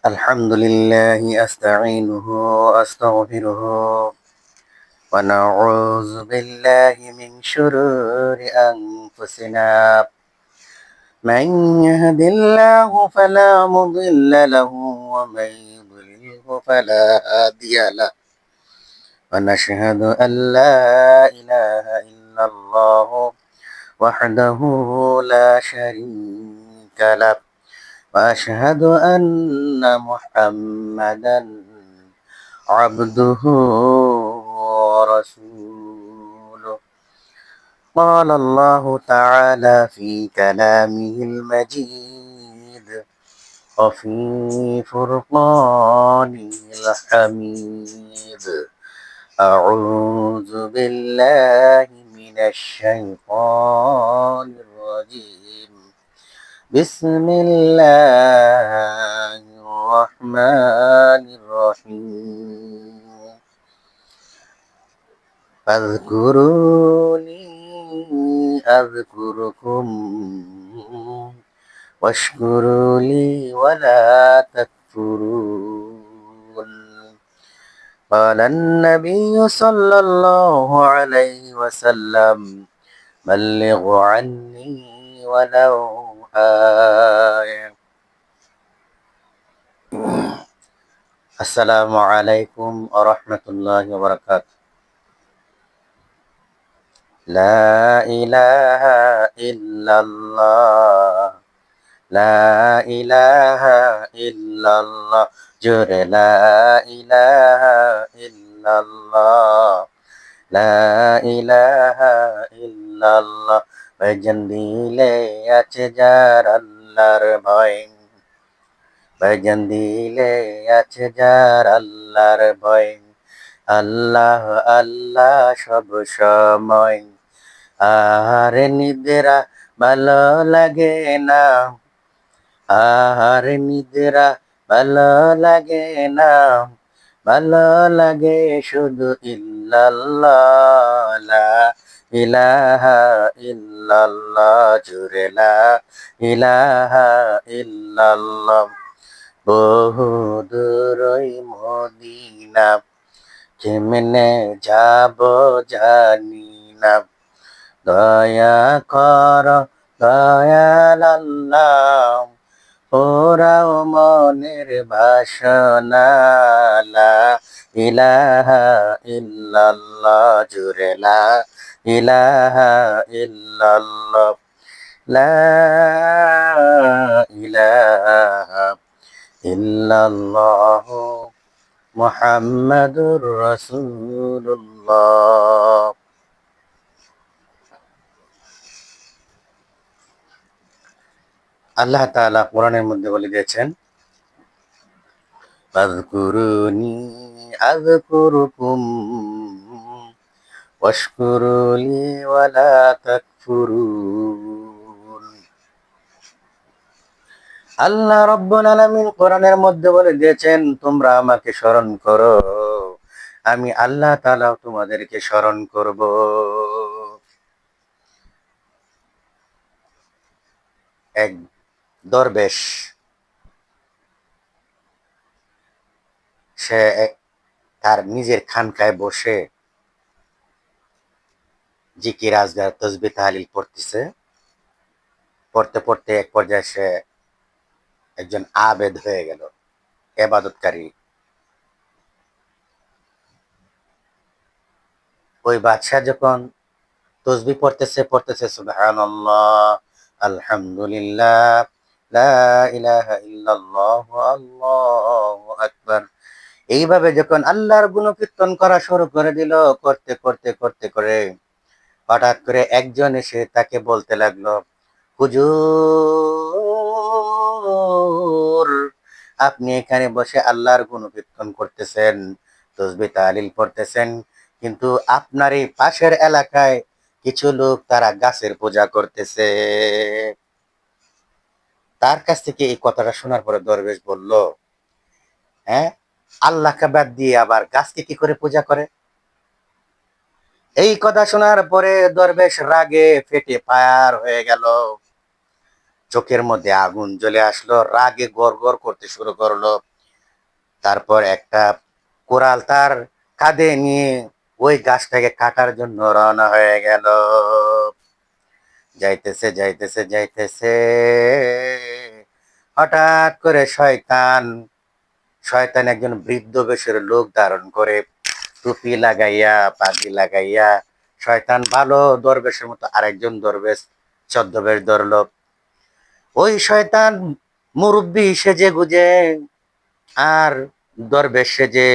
الحمد لله أستعينه وأستغفره ونعوذ بالله من شرور أنفسنا من يهد الله فلا مضل له ومن يضلله فلا هادي له ونشهد أن لا إله إلا الله وحده لا شريك له وأشهد أن محمدا عبده ورسوله قال الله تعالى في كلامه المجيد وفي فرقانه الحميد أعوذ بالله من الشيطان الرجيم بسم الله الرحمن الرحيم فاذكروني أذكركم واشكروا لي ولا تكفرون قال النبي صلى الله عليه وسلم بلغ عني ولو آية السلام عليكم ورحمة الله وبركاته لا إله إلا الله لا إله إلا الله جر لا إله إلا الله لا إله إلا الله ভজন দিলে আছে যার আল্লাহর ভয় ভজন দিলে আছে যার আল্লাহর ভয় আল্লাহ আল্লাহ সব সময় আর নিদ্রা ভালো লাগে না আর নিদ্রা ভালো লাগে না ভালো লাগে শুধু ইল্লাল্লাহ লা ইলাহা ইল্লাল্লাহ জুড়ে লা ইলাহা ইল্লাল্লাহ বহু দূরই মদিনা কেমনে যাব জানি না দয়া কর দয়াল আল্লাহ ওরাও মনের বাসনা লা ইলাহা ইল্লাল্লাহ জুড়ে লা ইলাহা ইল্লাল্লাহ লা ইলাহা ইল্লাল্লাহ মুহাম্মাদুর রাসূলুল্লাহ। আল্লাহ তাআলা কোরআনের মধ্যে বলে দিয়েছেন ফাযকুরুনি আযকুরুকুম ওয়াশকুরুলি ওয়ালা তাকফুরুন। আল্লাহ রাব্বুল আলামিন কোরআনের মধ্যে বলে দিয়েছেন তোমরা আমাকে স্মরণ করো আমি আল্লাহ তাআলা তোমাদেরকে স্মরণ করব। এক দরবেশ সে তার নিজের খানকায় বসে জিকির আজগার তসবিহ তাহলিল পড়তেছে। পড়তে পড়তে এক পর্যায়ে সে একজন আবেদ হয়ে গেল, ইবাদতকারী। ওই বাদশাহ যখন তসবিহ পড়তেছে পড়তেছে সুবহানাল্লাহ আলহামদুলিল্লাহ লা ইলাহা ইল্লাল্লাহ আল্লাহু আকবার, এইভাবে যখন আল্লাহর গুণকীর্তন করা শুরু করে দিল, করতে করতে করতে করে হঠাৎ করে একজন এসে তাকে বলতে লাগলো, হুজুর আপনি এখানে বসে আল্লাহর গুণকীর্তন করতেছেন, তসবিহ তাহলিল পড়তেছেন, কিন্তু আপনার এই পাশের এলাকায় কিছু লোক তারা গাছের পূজা করতেছে। তার কাছ থেকে এই কথাটা শোনার পরে দরবেশ বলল, হ্যাঁ, আল্লাহকে বাদ দিয়ে আবার গাছকে কি করে পূজা করে? এই কথা শোনার পরে দরবেশ রাগে ফেটে ফায়ার হয়ে গেল, চোখের মধ্যে আগুন জ্বলে আসলো, রাগে গড়গড় করতে শুরু করলো। তারপর একটা কোরাল তার কাঁধে নিয়ে ওই গাছটাকে কাটার জন্য রওনা হয়ে গেল। যাইতেছে যাইতেছে যাইতেছে, হঠাৎ করে শয়তান শয়তান একজন বৃদ্ধ বেশের লোক ধারণ করে, টুপি লাগাইয়া পাগড়ি লাগাইয়া শয়তান ভালো দরবেশের মতো আরেকজন দরবেশ ছদ্মবেশ ধরল। ওই শয়তান মুরব্বী সেজে গুজে আর দরবেশ সেজে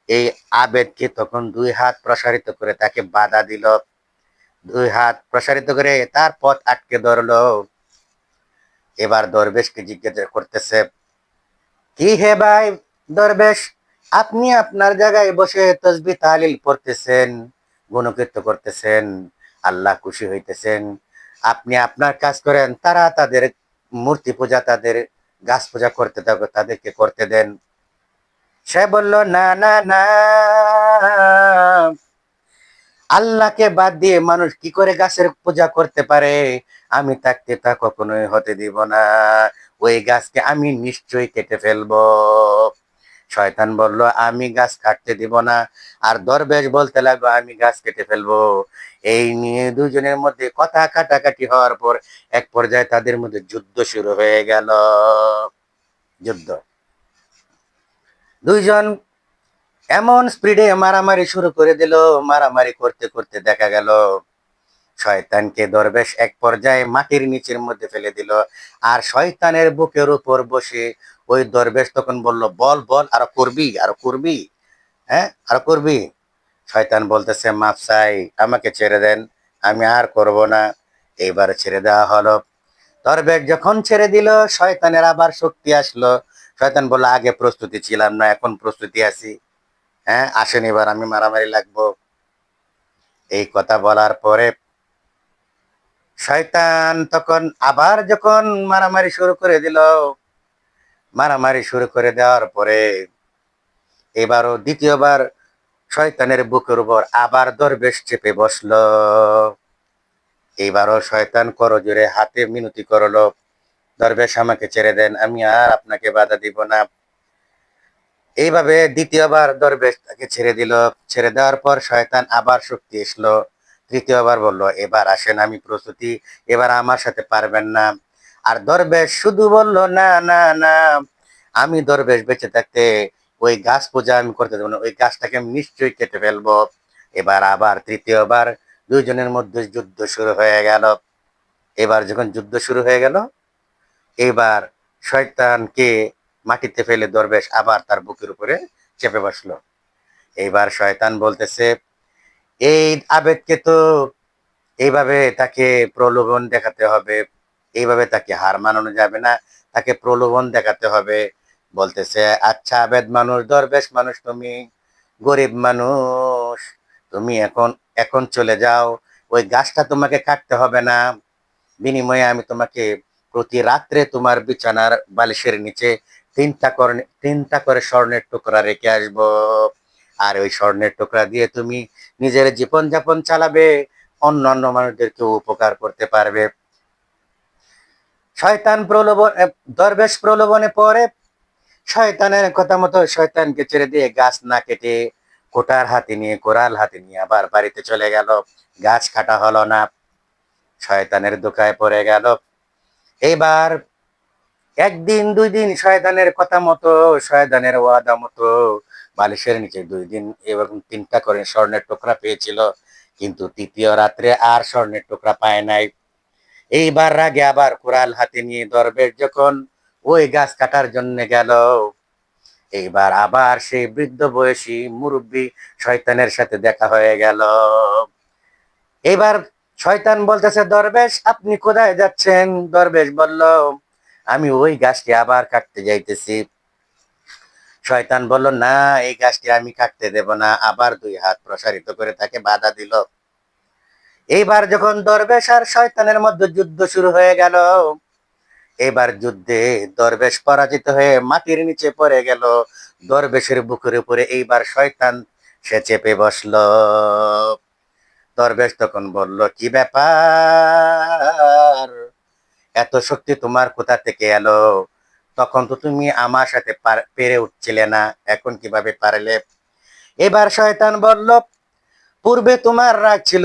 এই আবেদকে তখন দুই হাত প্রসারিত করে তাকে বাধা দিল, দুই হাত প্রসারিত করে তার পথ আটকে ধরলো। এবার দরবেশকে জিজ্ঞাসা করতেছে, কি হে ভাই দরবেশ, আপনি আপনার জায়গায় বসে তসবি তাহলিল পড়তেছেন, গুণকীর্ত করতেছেন, আল্লাহ খুশি হইতেছেন, আপনি আপনার কাজ করেন, তারা তাদের মূর্তি পূজা তাদের গাছ পূজা করতে থাকো, তাদেরকে করতে দেন। সে বলল, না না না, আল্লাহকে বাদ দিয়ে মানুষ কি করে গাছের পূজা করতে পারে? আমি থাকতে তা কখনোই হতে দিব না, ওই গাছকে আমি নিশ্চয়ই কেটে ফেলবো। শয়তান বলল, আমি গাছ কাটতে দিব না। আর দরবেশ বলতে লাগলো, আমি গাছ কেটে ফেলবো। এই নিয়ে দুজনের মধ্যে কথা কাটাকাটি হওয়ার পর এক পর্যায়ে তাদের মধ্যে যুদ্ধ শুরু হয়ে গেল। যুদ্ধ, দুইজন এমন স্পিডে মারামারি শুরু করে দিল। মারামারি করতে করতে দেখা গেল শয়তানকে দরবেশ এক পর্যায়ে মাটির নিচের মধ্যে ফেলে দিল। আর শয়তানের বুকের উপর বসে ওই দরবেশ তখন বলল, বল বল, আরো করবি, আরো করবি, হ্যাঁ আরো করবি। শয়তান বলতেছে, মাফ চাই, আমাকে ছেড়ে দেন, আমি আর করব না। এইবার ছেড়ে দেওয়া হলো। দরবেশ যখন ছেড়ে দিল, শয়তানের আবার শক্তি আসলো। শয়তান বলল, আগে প্রস্তুতি ছিলাম না, এখন প্রস্তুতি আছি, হ্যাঁ আসেন এবার আমি মারামারি লাগবো। এই কথা বলার পরে শয়তান তখন আবার যখন মারামারি শুরু করে দিল, মারামারি শুরু করে দেওয়ার পরে এবারও দ্বিতীয়বার শয়তানের বুকের উপর আবার দরবেশ চেপে বসলো। এইবারও শয়তান করজোরে হাতে মিনতি করলো, দরবেশ আমাকে ছেড়ে দেন, আমি আর আপনাকে বাধা দিব না। এইভাবে দ্বিতীয়বার দরবেশ তাকে ছেড়ে দিল। ছেড়ে দেওয়ার পর শয়তান আবার শক্তি এসলো। তৃতীয়বার বলল, এবার আসেন, আমি প্রস্তুতি, এবার আমার সাথে পারবেন না। আর দরবেশ শুধু বলল, না না না, আমি দরবেশ বেঁচে থাকতে ওই গাছ পূজা আমি করতে দেবো না, ওই গাছটাকে আমি নিশ্চয়ই কেটে ফেলবো। এবার আবার তৃতীয়বার দুইজনের মধ্যে যুদ্ধ শুরু হয়ে গেল। এবার যখন যুদ্ধ শুরু হয়ে গেল, এবার শয়তানকে মাটিতে ফেলে দরবেশ আবার তার বুকের উপরে চেপে বসলো। এইবার শয়তান বলতেছে, এই আবেগকে তো এইভাবে তাকে প্রলোভন দেখাতে হবে, এইভাবে তাকে হার মানানো যাবে না, তাকে প্রলোভন দেখাতে হবে। বলতেছে, আচ্ছা আবেদ মানুষ, দরবেশ মানুষ, তুমি গরিব মানুষ, তুমি এখন এখন চলে যাও, ওই গাছটা তোমাকে কাটতে হবে না, বিনিময়ে আমি তোমাকে প্রতি রাত্রে তোমার বিছানার বালিশের নিচে তিনটা করে স্বর্ণের টুকরা রেখে আসবো। আর ওই স্বর্ণের টুকরা দিয়ে তুমি নিজের জীবন যাপন চালাবে, অন্য অন্য মানুষদেরকে উপকার করতে পারবে। শয়তান প্রলোভন দরবেশ প্রলোভনে পড়ে শয়তানের কথা মতো শয়তানকে ছেড়ে দিয়ে গাছ না কেটে কোরাল হাতে নিয়ে আবার বাড়িতে চলে গেল। গাছ কাটা হলো না, শয়তানের ধোঁকায় পড়ে গেল। এইবার একদিন দুই দিন শয়তানের কথা মতো, শয়তানের ওয়াদা মতো বালিশের নিচে 2 দিন এরকম তিনটা করে স্বর্ণের টুকরা পেয়েছিল, কিন্তু তৃতীয় রাত্রে আর স্বর্ণের টুকরা পায় নাই। এইবার রাগে আবার কোরাল হাতে নিয়ে দরবেশ যখন ওই গাছ কাটার জন্য গেল, এইবার আবার সেই বৃদ্ধ বয়সী মুরব্বী শয়তানের সাথে দেখা হয়ে গেল। এবার শয়তান বলতেছে, দরবেশ আপনি কোথায় যাচ্ছেন? দরবেশ বলল, আমি ওই গাছটি আবার কাটতে যাইতেছি। শয়তান বলল, না, এই গাছটি আমি কাটতে দেব না, আবার দুই হাত প্রসারিত করে তাকে বাধা দিল। এইবার যখন দরবেশ আর শয়তানের মধ্যে যুদ্ধ শুরু হয়ে গেল, এবার যুদ্ধে দরবেশ পরাজিত হয়ে মাটির নিচে পড়ে গেল। দরবেশের বুকের উপরে এইবার শয়তান সে চেপে বসলো। দরবেশ তখন বলল, কি ব্যাপার, এত শক্তি তোমার কোথা থেকে এলো? তখন তো তুমি আমার সাথে পেরে উঠছিলে না, এখন কিভাবে পারলে? এবার শয়তান বলল, পূর্বে তোমার রাগ ছিল,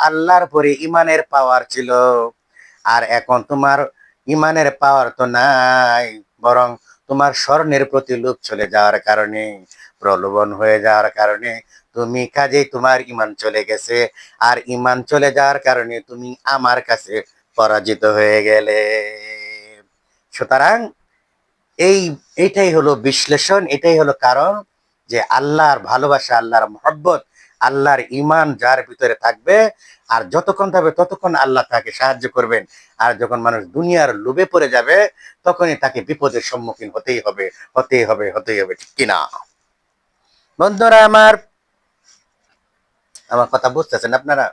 আল্লাহর পরে ইমানের পাওয়ার ছিল, আর এখন তোমার ইমানের পাওয়ার তো নাই, বরং তোমার স্বর্ণের প্রতি লোভ চলে যাওয়ার কারণে, প্রলোভন হয়ে যাওয়ার কারণে তুমি কাজেই তোমার ইমান চলে গেছে, আর ইমান চলে যাওয়ার কারণে তুমি আমার কাছে পরাজিত হয়ে গেলে। সুতরাং এই এটাই হলো বিশ্লেষণ, এটাই হলো কারণ যে আল্লাহর ভালোবাসা, আল্লাহর মহব্বত, আল্লাহর ইমান যার ভিতরে থাকবে, আর যতক্ষণ থাকবে ততক্ষণ আল্লাহ তাকে সাহায্য করবেন। আর যখন মানুষ দুনিয়ার লোভে পড়ে যাবে, তখনই তাকে বিপদের সম্মুখীন হতেই হবে, হতেই হবে, হতেই হবে, ঠিক কিনা? বন্ধুরা আমার, আমার কথা বুঝতেছেন আপনারা?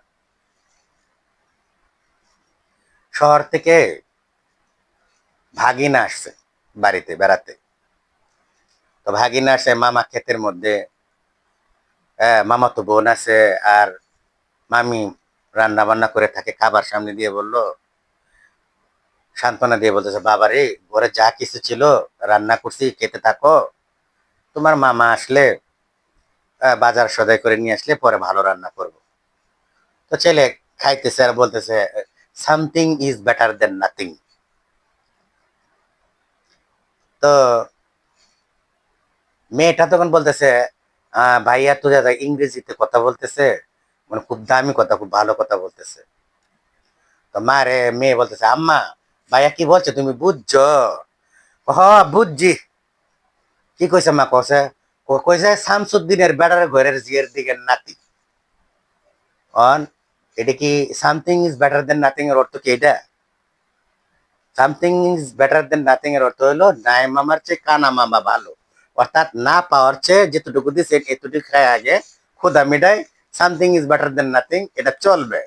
শহর থেকে ভাগিনা আসছে বাড়িতে বেড়াতে। তো ভাগিনা আসে মামা ক্ষেতের মধ্যে, মামা তো বোন আছে, আর মামি রান্না বান্না করে থাকে, খাবার সামনে দিয়ে বলল, সান্ত্বনা দিয়ে বলতেছে, বাবারে ঘরে যা কিছু ছিল রান্না করছি, খেতে থাকো, তোমার মামা আসলে বাজার সদাই করে নিয়ে আসলে পরে ভালো রান্না করব। তো ছেলে খাইতেছে আর বলতেছে, something is better than nothing. তো মেয়েটা তখন বলতেছে, ভাইয়া তো দাদা ইংরেজিতে কথা বলতেছে, মানে খুব দামি কথা, খুব ভালো কথা বলতেছে। তো মারে মেয়ে বলতেছে, আম্মা ভাইয়া কি বলছে তুমি বুঝছো? হ, বুঝছি। কি কইছে মা? কছে কইছে শামসুদ্দিনের বেড়ার ঘরের জিয়ের দিকে নাতি। অন, এটা কি something is better than nothing এর অর্থ কি এটা? Something is better than nothing এর অর্থ হলো নাই মামার চেয়ে কানা মামা ভালো। অর্থাৎ না পাওয়ার চেয়ে যেটুকু দিছে এতটুকু খায় আগে ক্ষুধা মিটাই, something is better than nothing, এটা চলবে।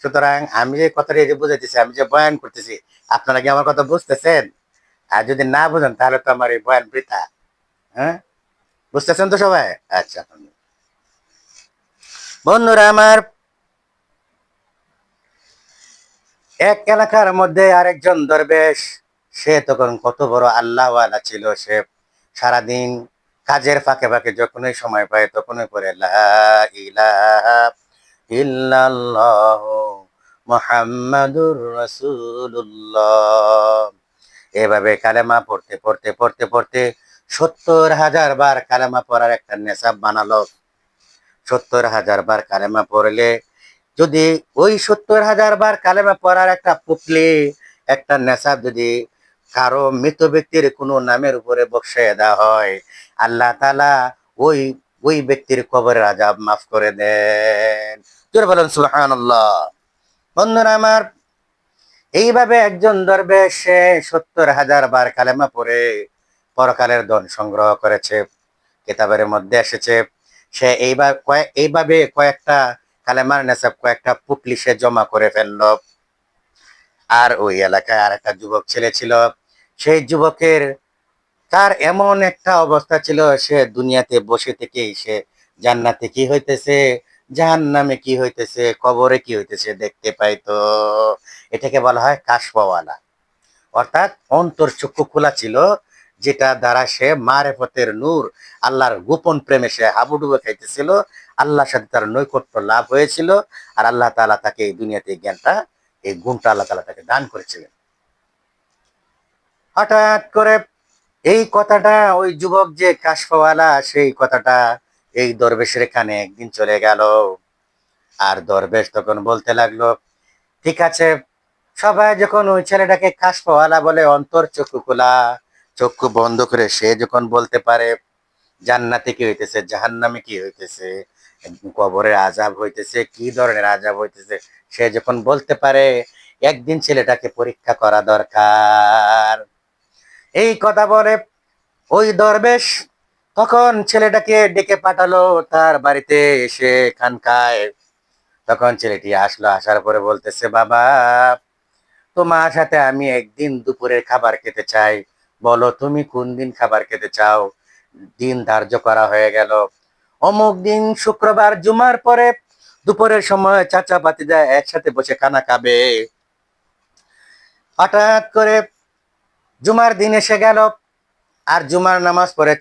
সুতরাং আমি যে কথাটা এই যে বুঝাইতেছি, আমি যে বয়ান করতেছি, আপনারা কি আমার কথা বুঝতেছেন? আর যদি না বুঝেন তাহলে তো আমার এই বয়ান বৃথা। হ্যাঁ, বুঝতেছেন তো সবাই? আচ্ছা বন্ধুরা আমার, এক এলাকার মধ্যে আরেকজন দরবেশ, সে তখন কত বড় আল্লাহওয়ালা ছিল। সে সারাদিন কাজের ফাঁকে ফাঁকে যখনই সময় পায় তখনই করে লা ইলাহা ইল্লাল্লাহ মুহাম্মাদুর রাসূলুল্লাহ, এভাবে কালেমা পড়তে পড়তে পড়তে পড়তে 70,000 বার কালেমা পড়ার একটা নেশাব বানালো। 70,000 বার কালেমা পড়লে যদি ওই 70,000 বার কালেমা পড়ার একটা পুতলি, একটা নেশাব যদি কারো মৃত ব্যক্তির কোনো নামের উপরে বসায় দেওয়া হয়, আল্লাহ তাআলা ওই ওই ব্যক্তির কবরের আযাব মাফ করে দেন। জোরে বলেন সুবহানাল্লাহ। বন্ধুরা আমার, এইভাবে একজন দরবেশ সে 70,000 বার কালেমা পড়ে পরকালের ধন সংগ্রহ করেছে। কিতাবের মধ্যে এসেছে, সে এইভাবে কয়েকটা কালেমার নেশাব, কয়েকটা পুটলি সে জমা করে ফেললো। আর ওই এলাকায় আর একটা যুবক ছেলে ছিল। সেই যুবকের, তার এমন একটা অবস্থা ছিল, সে দুনিয়াতে বসে থেকেই সে জান্নাতে কি হইতেছে, জাহান্নামে কি হইতেছে, কবরে কি হইতেছে দেখতে পাইতো। এটাকে বলা হয় কাশফওয়ালা, অর্থাৎ অন্তর চক্ষু খোলা ছিল, যেটা দ্বারা সে মারেফতের নূর, আল্লাহর গোপন প্রেমে সে হাবুডুবু খাইতেছিল, আল্লাহর সাথে তার নৈকট্য লাভ হয়েছিল, আর আল্লাহ তাআলা তাকে এই দুনিয়াতে জ্ঞানটা, এই গুণটা আল্লাহ তাআলা তাকে দান করেছিলেন। হঠাৎ করে এই কথাটা, ওই যুবক যে কাশফওয়ালা, সেই কথাটা এই দরবেশের কানে একদিন চলে গেল। আর দরবেশ তখন বলতে লাগলো, ঠিক আছে, সবাই যখন ওই ছেলেটাকে কাশফওয়ালা বলে, অন্তর চক্ষু খোলা, চক্ষু বন্ধ করে সে যখন বলতে পারে জান্নাতে কি হইতেছে, জাহান্নামে কি হইতেছে, কবরের আযাব হইতেছে, কি ধরনের আযাব হইতেছে, সে যখন বলতে পারে, একদিন ছেলেটাকে পরীক্ষা করা দরকার। এই কথা বলে ওই দরবেশ তখন ছেলেটাকে ডেকে পাঠালো তার বাড়িতে এসে খানকায়। তখন ছেলেটি আসলো, আসার পরে বলতেছে, বাবা তোমার সাথে আমি একদিন দুপুরের খাবার খেতে চাই, বলো তুমি কোন দিন খাবার খেতে চাও। দিন ধার্য করা হয়ে গেল, অমুক দিন শুক্রবার জুমার পরে দুপুরের সময় চাচা ভাতিজা একসাথে বসে খানা খাবে। হঠাৎ করে জুমার দিন এসে গেল আর জুমার নামাজ পড়ে